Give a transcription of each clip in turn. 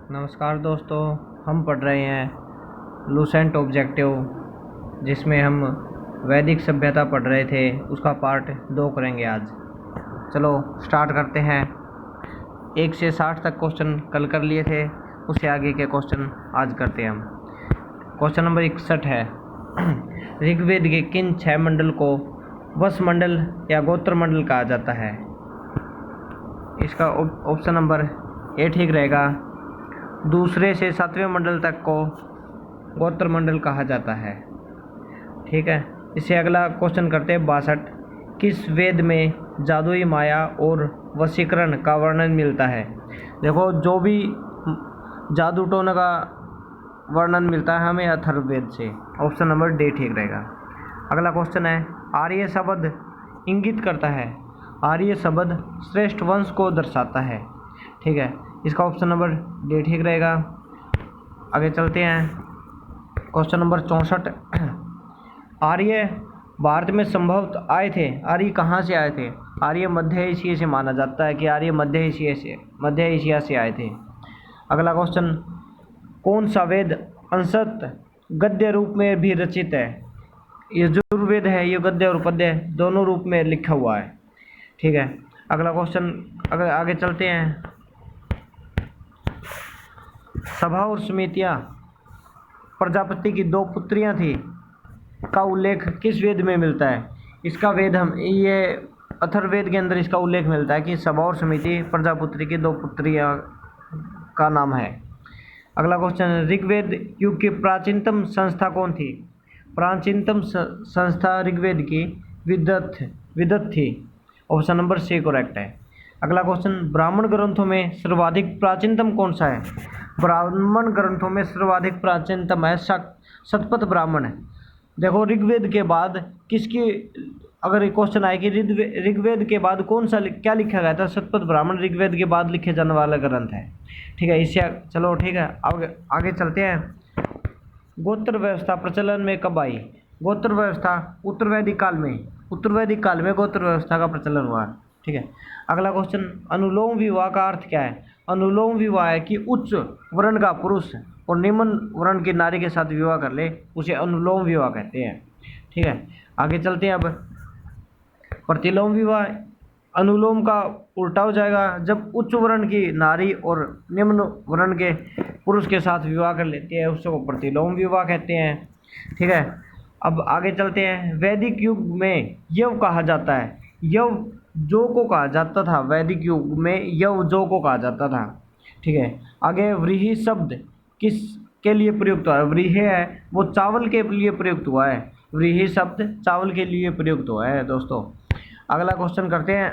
नमस्कार दोस्तों, हम पढ़ रहे हैं लूसेंट ऑब्जेक्टिव, जिसमें हम वैदिक सभ्यता पढ़ रहे थे। उसका पार्ट 2 करेंगे आज। चलो स्टार्ट करते हैं। 1 से 60 तक क्वेश्चन कल कर लिए थे, उससे आगे के क्वेश्चन आज करते हैं हम। क्वेश्चन नंबर 61 है ऋग्वेद के किन 6 मंडल को वस मंडल या गोत्र मंडल कहा जाता है? इसका ऑप्शन नंबर ए ठीक रहेगा। दूसरे से 7वें मंडल तक को गोत्र मंडल कहा जाता है। ठीक है, इससे अगला क्वेश्चन करते हैं 62। किस वेद में जादुई माया और वशीकरण का वर्णन मिलता है? देखो, जो भी जादू टोना का वर्णन मिलता है हमें अथर्ववेद से। ऑप्शन नंबर डी ठीक रहेगा। अगला क्वेश्चन है, आर्य शब्द इंगित करता है। आर्य शब्द श्रेष्ठ वंश को दर्शाता है। ठीक है, इसका ऑप्शन नंबर डी ठीक रहेगा। आगे चलते हैं। Question number 64। आर्य भारत में संभवतः आए थे। आर्य कहाँ से आए थे? आर्य मध्य एशिया से माना जाता है कि आर्य मध्य एशिया से आए थे। अगला क्वेश्चन, कौन सा वेद अंशतः गद्य रूप में भी रचित है? ये यजुर्वेद है, ये गद्य और पद्य दोनों रूप में लिखा हुआ है। ठीक है, अगला क्वेश्चन, अगर आगे चलते हैं। सभा और समितियाँ प्रजापति की 2 पुत्रियाँ थी का उल्लेख किस वेद में मिलता है? इसका वेद ये अथर्ववेद के अंदर इसका उल्लेख मिलता है कि सभा और समिति प्रजापुत्री की 2 पुत्रियाँ का नाम है। अगला क्वेश्चन, ऋग्वेद युग की प्राचीनतम संस्था कौन थी? प्राचीनतम संस्था ऋग्वेद की विदत थी। ऑप्शन नंबर सी करेक्ट है। अगला क्वेश्चन, ब्राह्मण ग्रंथों में सर्वाधिक प्राचीनतम कौन सा है? ब्राह्मण ग्रंथों में सर्वाधिक प्राचीनतम है शतपथ ब्राह्मण है। देखो, ऋग्वेद के बाद किसकी, अगर एक क्वेश्चन आए कि ऋग्वेद के बाद कौन सा क्या लिखा गया था? शतपथ ब्राह्मण ऋग्वेद के बाद लिखे जाने वाला ग्रंथ है। ठीक है, इससे चलो ठीक है, आगे चलते हैं। गोत्र व्यवस्था प्रचलन में कब आई? गोत्र व्यवस्था उत्तरवैदिक काल में गोत्र व्यवस्था का प्रचलन हुआ। ठीक है, अगला क्वेश्चन, अनुलोम विवाह का अर्थ क्या है? अनुलोम विवाह है कि उच्च वर्ण का पुरुष और निम्न वर्ण की नारी के साथ विवाह कर ले, उसे अनुलोम विवाह कहते हैं। ठीक है, आगे चलते हैं। अब प्रतिलोम विवाह, अनुलोम का उल्टा हो जाएगा। जब उच्च वर्ण की नारी और निम्न वर्ण के पुरुष के साथ विवाह कर लेती है, उसको प्रतिलोम विवाह कहते हैं। ठीक है, अब आगे चलते हैं। वैदिक युग में यव कहा जाता है। यव जो को कहा जाता था। वैदिक युग में यव जो को कहा जाता था। ठीक है, आगे व्रीहि शब्द किस के लिए प्रयुक्त हुआ है? व्रीहि है वो चावल के लिए प्रयुक्त हुआ है। व्रीहि शब्द चावल के लिए प्रयुक्त हुआ है दोस्तों। अगला क्वेश्चन करते हैं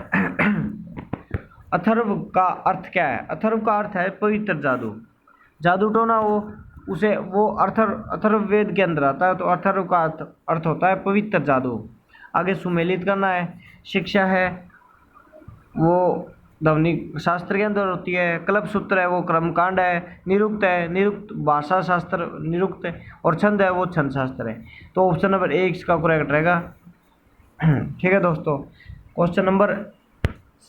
अथर्व का अर्थ क्या है? अथर्व का अर्थ है पवित्र जादू। जादू टोना वो अथर्ववेद के अंदर आता है, तो अथर्व का अर्थ होता है पवित्र जादू। आगे सुमेलित करना है। शिक्षा है वो ध्वनि शास्त्र के अंदर होती है। कल्प सूत्र है वो कर्मकांड है। निरुक्त भाषा शास्त्र निरुक्त है। और छंद है वो छंद शास्त्र है। तो ऑप्शन नंबर 1 इसका करेक्ट रहेगा। ठीक है दोस्तों, क्वेश्चन नंबर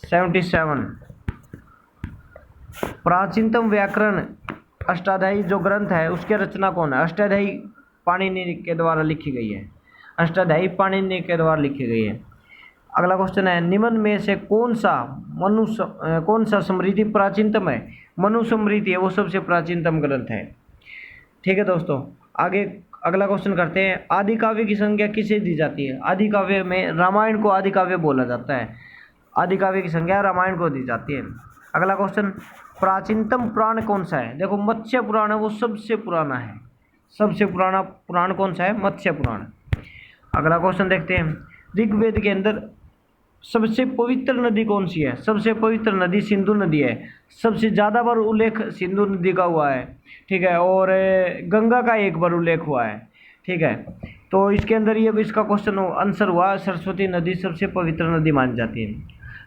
77। प्राचीनतम व्याकरण अष्टाध्यायी जो ग्रंथ है उसकी रचना कौन है? अष्टाध्यायी पाणिनि के द्वारा लिखी गई है। अष्टाध्यायी पाणिनि के द्वारा लिखी गई है। अगला क्वेश्चन है, निम्न में से कौन सा समृद्धि प्राचीनतम है? मनुस्मृति है वो सबसे प्राचीनतम ग्रंथ है। ठीक है दोस्तों, आगे अगला क्वेश्चन करते हैं। आदि काव्य की संज्ञा किसे दी जाती है? आदि काव्य में रामायण को आदि काव्य बोला जाता है। आदि काव्य की संज्ञा रामायण को दी जाती है। अगला क्वेश्चन, प्राचीनतम पुराण कौन सा है? देखो, मत्स्य पुराण है वो सबसे पुराना है। सबसे पुराना पुराण कौन सा है? मत्स्य पुराण। अगला क्वेश्चन देखते हैं। ऋग्वेद के अंदर सबसे पवित्र नदी कौन सी है? सबसे पवित्र नदी सिंधु नदी है। सबसे ज़्यादा बार उल्लेख सिंधु नदी का हुआ है। ठीक है, और गंगा का 1 बार उल्लेख हुआ है। ठीक है, तो इसके अंदर ये इसका क्वेश्चन आंसर हुआ सरस्वती नदी सबसे पवित्र नदी मानी जाती है।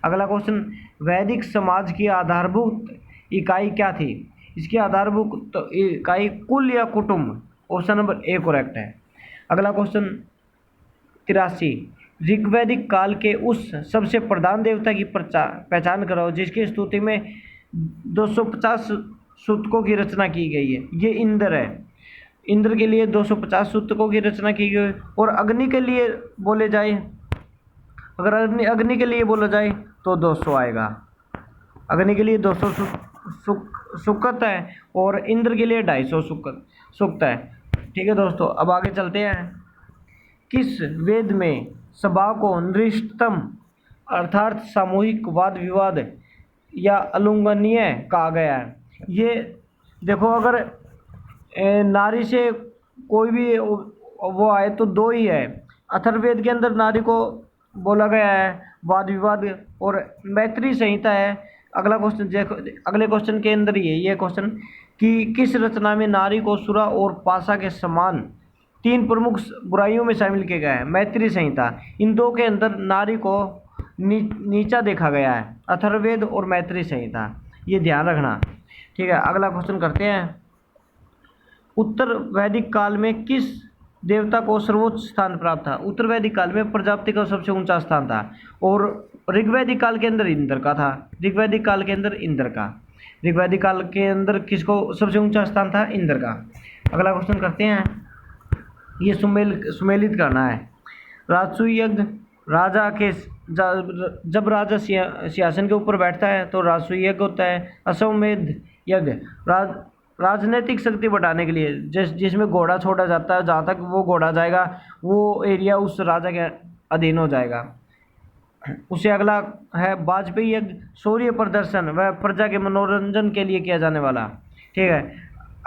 अगला क्वेश्चन, वैदिक समाज की आधारभूत इकाई क्या थी? इसकी आधारभूत इकाई कुल या कुटुंब? ऑप्शन नंबर ए करेक्ट है। अगला क्वेश्चन 83, ऋग्वैदिक काल के उस सबसे प्रधान देवता की पहचान करो जिसकी स्तुति में 250 सूतकों की रचना की गई है। ये इंद्र है। इंद्र के लिए 250 सूतकों की रचना की गई। और अग्नि के लिए बोले जाए, अगर अग्नि के लिए बोला जाए तो 200 आएगा। अग्नि के लिए 200 सुकत है और इंद्र के लिए 250 सुक्त है। ठीक है दोस्तों, अब आगे चलते हैं। किस वेद में सभा को नृष्टतम अर्थात सामूहिक वाद विवाद या अलंघनीय कहा गया है? ये देखो, अगर नारी से कोई भी वो आए तो दो ही है। अथर्ववेद के अंदर नारी को बोला गया है वाद विवाद, और मैत्री संहिता है। अगला क्वेश्चन देखो, अगले क्वेश्चन के अंदर ही है ये क्वेश्चन कि किस रचना में नारी को सुरा और पाशा के समान 3 प्रमुख बुराइयों में शामिल किया गया है? मैत्री संहिता। इन दो के अंदर नारी को नीचा देखा गया है, अथर्ववेद और मैत्री संहिता, ये ध्यान रखना। ठीक है, अगला क्वेश्चन करते हैं। उत्तर वैदिक काल में किस देवता को सर्वोच्च स्थान प्राप्त था? उत्तर वैदिक काल में प्रजापति का सबसे ऊंचा स्थान था, और ऋग्वैदिक काल के अंदर इंद्र का था। ऋग्वैदिक काल के अंदर इंद्र का, ऋग्वैदिक काल के अंदर किसको सबसे ऊंचा स्थान था? इंद्र का। अगला क्वेश्चन करते हैं, ये सुमेलित करना है। राजसूय यज्ञ, राजा के जब राजा सिंहासन के ऊपर बैठता है तो राजसूय यज्ञ होता है। अश्वमेध यज्ञ राजनीतिक शक्ति बढ़ाने के लिए, जिसमें घोड़ा छोड़ा जाता है, जहाँ तक वो घोड़ा जाएगा वो एरिया उस राजा के अधीन हो जाएगा। उससे अगला है वाजपेयी यज्ञ, सूर्य प्रदर्शन व प्रजा के मनोरंजन के लिए किया जाने वाला। ठीक है।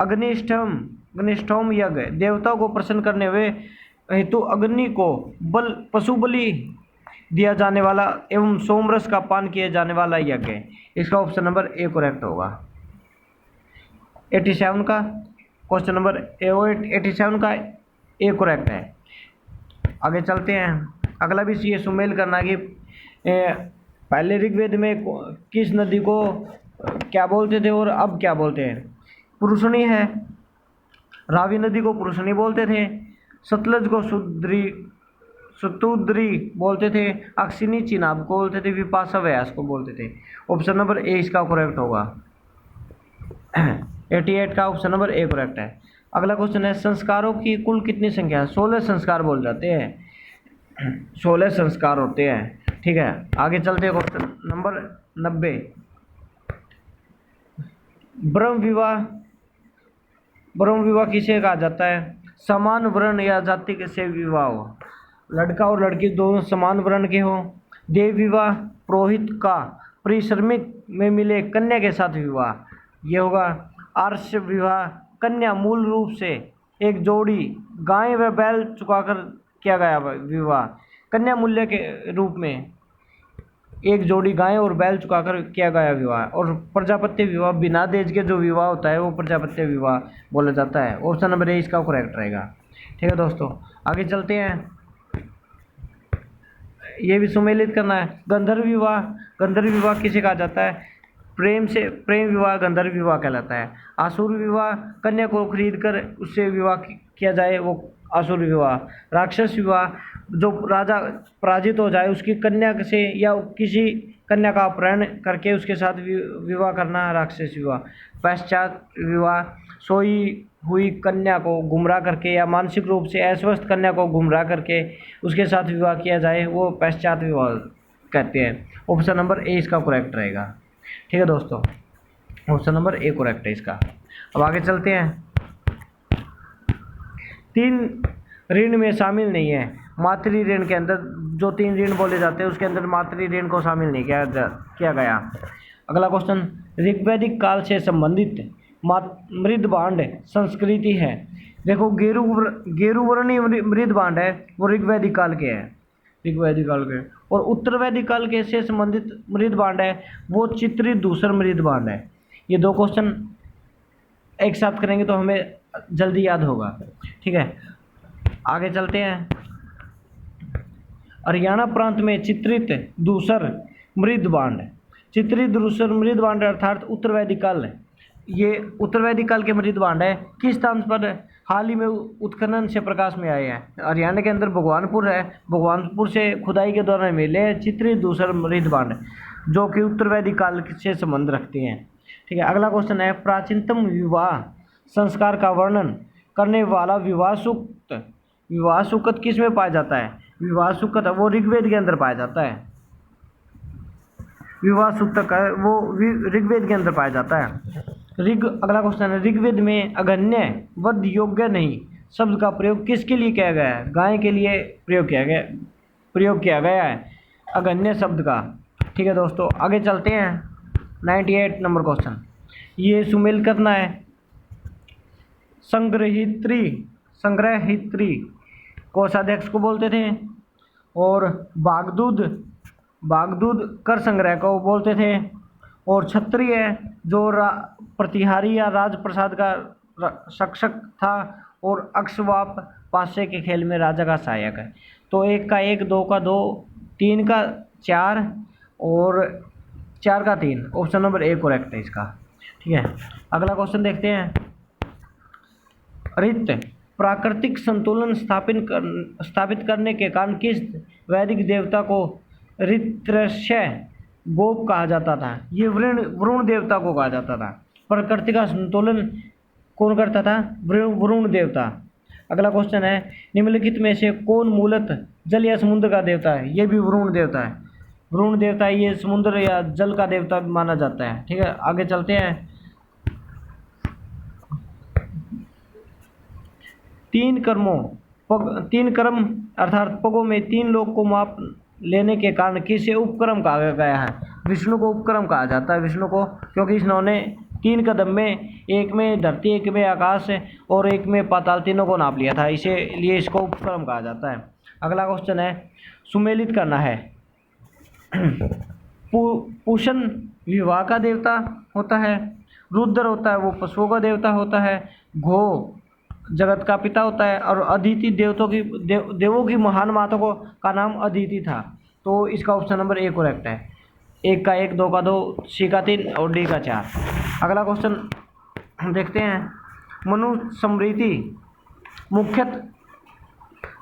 अग्निष्ठोम यज्ञ, देवताओं को प्रसन्न करने हुए हेतु अग्नि को पशु बलि दिया जाने वाला एवं सोमरस का पान किया जाने वाला यज्ञ है। इसका ऑप्शन नंबर ए करेक्ट होगा। 87 का क्वेश्चन नंबर 87 का ए करेक्ट है। आगे चलते हैं। अगला भी ये सुमेल करना कि पहले ऋग्वेद में किस नदी को क्या बोलते थे और अब क्या बोलते हैं? पुरुषणी है। रावी नदी को पुरुषणी बोलते थे। सतलज को सतुद्री बोलते थे। अक्सिनी चिनाब को बोलते थे। विपाशा व्यास को बोलते थे। ऑप्शन नंबर ए इसका करेक्ट होगा। 88 का ऑप्शन नंबर ए करेक्ट है। अगला क्वेश्चन है, संस्कारों की कुल कितनी संख्या है? 16 संस्कार बोल जाते हैं, 16 संस्कार होते हैं। ठीक है, आगे चलते हैं। क्वेश्चन नंबर 90, ब्रह्म विवाह किसे कहा जाता है? समान वर्ण या जाति से विवाह हो, लड़का और लड़की दोनों समान वर्ण के हो। देव विवाह, पुरोहित का परिश्रमिक में मिले कन्या के साथ विवाह, ये होगा। आर्ष विवाह, कन्या मूल रूप से एक जोड़ी गाय व बैल चुकाकर किया गया विवाह, कन्या मूल्य के रूप में एक जोड़ी गाय और बैल चुकाकर किया गया विवाह। और प्रजापत्य विवाह, बिना दहेज के जो विवाह होता है वो प्रजापत्य विवाह बोला जाता है। ऑप्शन नंबर ए इसका करेक्ट रहेगा। ठीक है दोस्तों, आगे चलते हैं। ये भी सुमेलित करना है। गंधर्व विवाह किसे कहा जाता है? प्रेम विवाह गंधर्व विवाह कहलाता है। आसुर विवाह, कन्या को खरीद कर उससे विवाह किया जाए, वो आसुर विवाह। राक्षस विवाह, जो राजा पराजित हो जाए उसकी कन्या से या किसी कन्या का अपहरण करके उसके साथ विवाह करना, राक्षस विवाह। पश्चात विवाह, सोई हुई कन्या को गुमराह करके या मानसिक रूप से अस्वस्थ कन्या को गुमराह करके उसके साथ विवाह किया जाए, वो पश्चात विवाह कहते हैं। ऑप्शन नंबर ए इसका करेक्ट रहेगा। ठीक है दोस्तों, ऑप्शन नंबर ए करेक्ट है इसका। अब आगे चलते हैं। 3 ऋण में शामिल नहीं है। मातृ ऋण के अंदर जो 3 ऋण बोले जाते हैं उसके अंदर मातृ ऋण को शामिल नहीं किया गया। अगला क्वेश्चन, ऋग्वैदिक काल से संबंधित मृदभांड संस्कृति है। देखो, गेरुवर्णी मृदभांड है वो ऋग्वैदिक काल के हैं, ऋग्वैदिक काल के। और उत्तर वैदिक काल के से संबंधित मृदभांड है वो चित्रित दूसर मृदभांड है। ये 2 क्वेश्चन एक साथ करेंगे तो हमें जल्दी याद होगा। ठीक है, आगे चलते हैं। हरियाणा प्रांत में चित्रित दूसर मृदभांड अर्थात उत्तर वैदिक काल है। ये उत्तर वैदिक काल के मृदभांड है। किस स्थान पर हाल ही में उत्खनन से प्रकाश में आए हैं? हरियाणा के अंदर भगवानपुर है। भगवानपुर से खुदाई के दौरान मिले चित्रित दूसर मृदभांड जो कि उत्तर वैदिक काल से संबंध रखते हैं। ठीक है। अगला क्वेश्चन है, प्राचीनतम विवाह संस्कार का वर्णन करने वाला विवाह सूक्त। विवाह सूक्त किस में पाया जाता है? विवाह सूक्त वो ऋग्वेद के अंदर पाया जाता है। विवाह सूक्त का वो ऋग्वेद के अंदर पाया जाता है। अगला क्वेश्चन है, ऋग्वेद में अगन्य वध योग्य नहीं शब्द का प्रयोग किसके लिए किया गया है? गाय के लिए प्रयोग किया गया है अगन्य शब्द का। ठीक है दोस्तों, आगे चलते हैं। 98 नंबर क्वेश्चन, ये सुमेल करना है। संग्रहित्री कोषाध्यक्ष को बोलते थे, और बागदूद कर संग्रह को बोलते थे, और क्षत्रिय जो प्रतिहारी या राजप्रसाद का शिक्षक था, और अक्षवाप पासे के खेल में राजा का सहायक है। तो 1 का 1, 2 का 2, 3 का 4 और 4 का 3, ऑप्शन नंबर ए करेक्ट है इसका। ठीक है, अगला क्वेश्चन देखते हैं। रित प्राकृतिक संतुलन स्थापित करने के कारण किस वैदिक देवता को ऋत्रस्य गोप कहा जाता था? ये वरुण देवता को कहा जाता था। प्रकृति का संतुलन कौन करता था? वरुण देवता। अगला क्वेश्चन है, निम्नलिखित में से कौन मूलतः जल या समुद्र का देवता है? ये भी वरुण देवता है। वरुण देवता ये समुद्र या जल का देवता माना जाता है। ठीक है, आगे चलते हैं। 3 कर्म अर्थात पगों में 3 लोग को माप लेने के कारण किसे उपक्रम कहा गया है? विष्णु को उपक्रम कहा जाता है। विष्णु को, क्योंकि इन्होंने 3 कदम में, एक में धरती, एक में आकाश और एक में पाताल, तीनों को नाप लिया था, इसीलिए इसको उपक्रम कहा जाता है। अगला क्वेश्चन है, सुमेलित करना है। पूषण विवाह का देवता होता है। रुद्र होता है वो पशुओं का देवता होता है। घो जगत का पिता होता है, और अदिति देवों की महान माता का नाम अदिति था। तो इसका ऑप्शन नंबर ए करेक्ट है। 1 का 1, 2 का 2, सी का 3 और डी का 4। अगला क्वेश्चन देखते हैं। मनुस्मृति मुख्यतः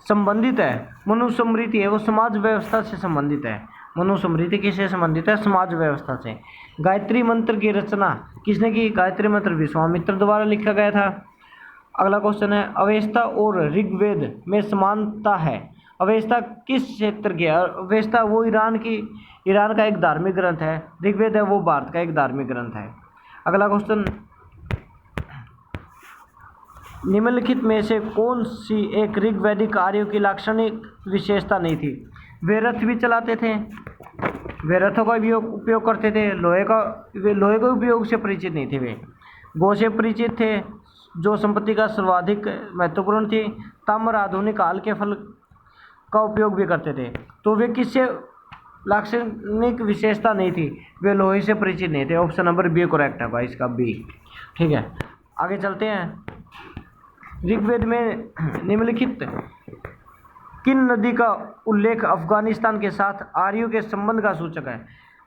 संबंधित है। मनुस्मृति है वो समाज व्यवस्था से संबंधित है। मनुस्मृति किससे संबंधित है? समाज व्यवस्था से। गायत्री मंत्र की रचना किसने की? गायत्री मंत्र विश्वामित्र द्वारा लिखा गया था। अगला क्वेश्चन है, अवेस्ता और ऋग्वेद में समानता है। अवेस्ता किस क्षेत्र की है? अवेस्ता वो ईरान का एक धार्मिक ग्रंथ है। ऋग्वेद है वो भारत का एक धार्मिक ग्रंथ है। अगला क्वेश्चन, निम्नलिखित में से कौन सी एक ऋग्वैदिक आर्यों की लाक्षणिक विशेषता नहीं थी? वे रथ भी चलाते थे, वे रथों का भी उपयोग करते थे, लोहे के उपयोग से परिचित नहीं थे, वे गौ से परिचित थे जो संपत्ति का सर्वाधिक महत्वपूर्ण थी। ताम्र आधुनिक काल के फल का उपयोग भी करते थे। तो वे किससे लाक्षणिक विशेषता नहीं थी? वे लोहे से परिचित नहीं थे। ऑप्शन नंबर बी करेक्ट है भाई, इसका बी। ठीक है, आगे चलते हैं। ऋग्वेद में निम्नलिखित किन नदी का उल्लेख अफगानिस्तान के साथ आर्यों के संबंध का सूचक है?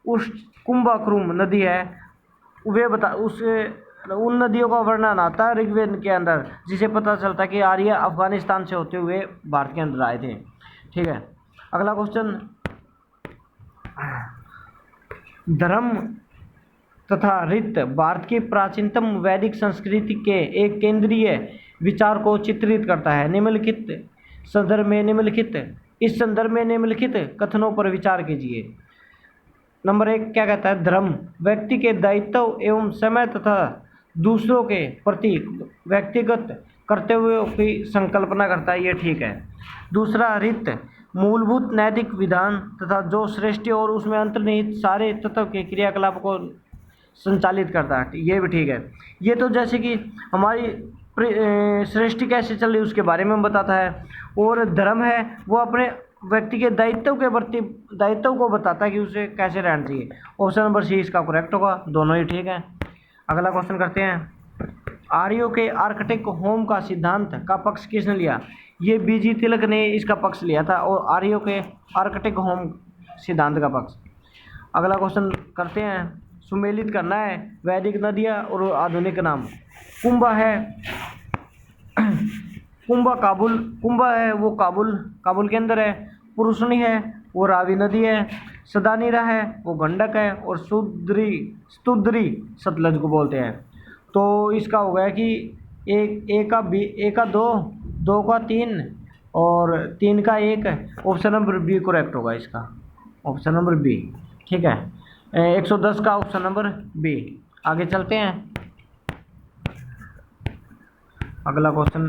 उस कुंभाकुरुम नदी है, वे उन नदियों का वर्णन आता है ऋग्वेद के अंदर, जिसे पता चलता है कि आर्य अफगानिस्तान से होते हुए भारत के अंदर आए थे। ठीक है, अगला क्वेश्चन, धर्म तथा रीत भारत की प्राचीनतम वैदिक संस्कृति के एक केंद्रीय विचार को चित्रित करता है। इस संदर्भ में निम्नलिखित कथनों पर विचार कीजिए। नंबर 1 क्या कहता है? धर्म व्यक्ति के दायित्व एवं समय तथा दूसरों के प्रति व्यक्तिगत कर्तव्यों की संकल्पना करता है, ये ठीक है। दूसरा, रीत मूलभूत नैतिक विधान तथा जो सृष्टि और उसमें अंतर्निहित सारे तत्व के क्रियाकलाप को संचालित करता है, ये भी ठीक है। ये तो जैसे कि हमारी सृष्टि कैसे चल रही उसके बारे में बताता है, और धर्म है वो अपने व्यक्ति के दायित्व को बताता है कि उसे कैसे रहना चाहिए। ऑप्शन नंबर सी इसका करेक्ट होगा, दोनों ही ठीक है। अगला क्वेश्चन करते हैं। आर्यों के आर्कटिक होम का सिद्धांत का पक्ष किसने लिया? ये बीजी तिलक ने इसका पक्ष लिया था, और आर्यों के आर्कटिक होम सिद्धांत का पक्ष। अगला क्वेश्चन करते हैं। सुमेलित करना है वैदिक नदियाँ और आधुनिक नाम। कुंभा है, कुंभा है वो काबुल के अंदर है। पुरुषनी है वो रावी नदी है। सदानीरा है वो गंडक है, और स्तुद्री सतलज को बोलते हैं। तो इसका हो गया कि एक का बी, एक का दो, दो का तीन और तीन का एक। ऑप्शन नंबर बी करेक्ट होगा इसका, ऑप्शन नंबर बी। ठीक है, 110 का ऑप्शन नंबर बी। आगे चलते हैं, अगला क्वेश्चन,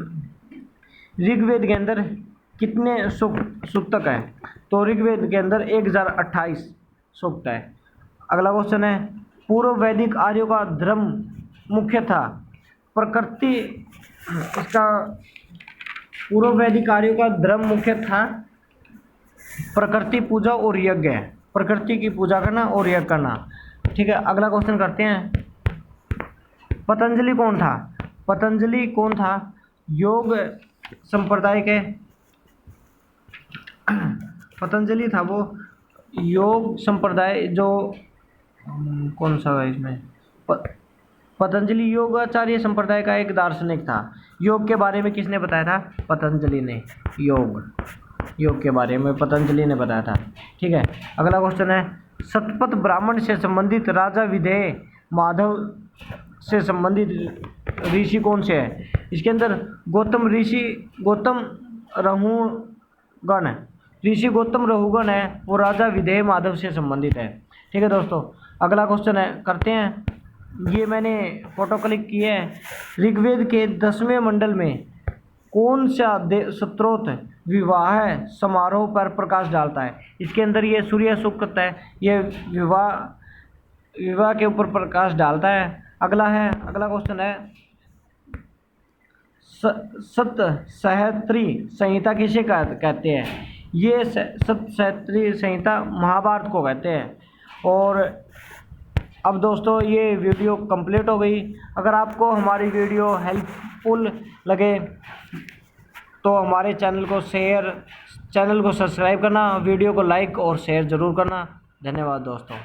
ऋग्वेद के अंदर कितने सूक्तक है? तो ऋग्वेद के अंदर 1028 सूक्त है। अगला क्वेश्चन है, पूर्व वैदिक आर्यों का धर्म मुख्य था प्रकृति, इसका पूर्व वैदिक आर्यों का धर्म मुख्य था प्रकृति पूजा और यज्ञ, प्रकृति की पूजा करना और यज्ञ करना। ठीक है, अगला क्वेश्चन करते हैं, पतंजलि कौन था? पतंजलि कौन था? योग संप्रदाय के पतंजलि था वो योग संप्रदाय जो कौन सा है इसमें, पतंजलि योगाचार्य संप्रदाय का एक दार्शनिक था। योग के बारे में किसने बताया था? पतंजलि ने। योग के बारे में पतंजलि ने बताया था। ठीक है, अगला क्वेश्चन है, शतपथ ब्राह्मण से संबंधित राजा विदेह माधव से संबंधित ऋषि कौन से है? इसके अंदर गौतम रहुगण है, वो राजा विदेह माधव से संबंधित है। ठीक है दोस्तों, अगला क्वेश्चन है करते हैं, ये मैंने फोटो क्लिक की है। ऋग्वेद के 10वें मंडल में कौन सा स्तोत्र विवाह समारोह पर प्रकाश डालता है? इसके अंदर ये सूर्य सूक्त है, ये विवाह के ऊपर प्रकाश डालता है। अगला क्वेश्चन है, सतसहस्त्री संहिता किसे कहते हैं? ये सतसहस्त्री संहिता महाभारत को कहते हैं। और अब दोस्तों ये वीडियो कंप्लीट हो गई। अगर आपको हमारी वीडियो हेल्पफुल लगे तो हमारे चैनल को सब्सक्राइब करना, वीडियो को लाइक और शेयर ज़रूर करना। धन्यवाद दोस्तों।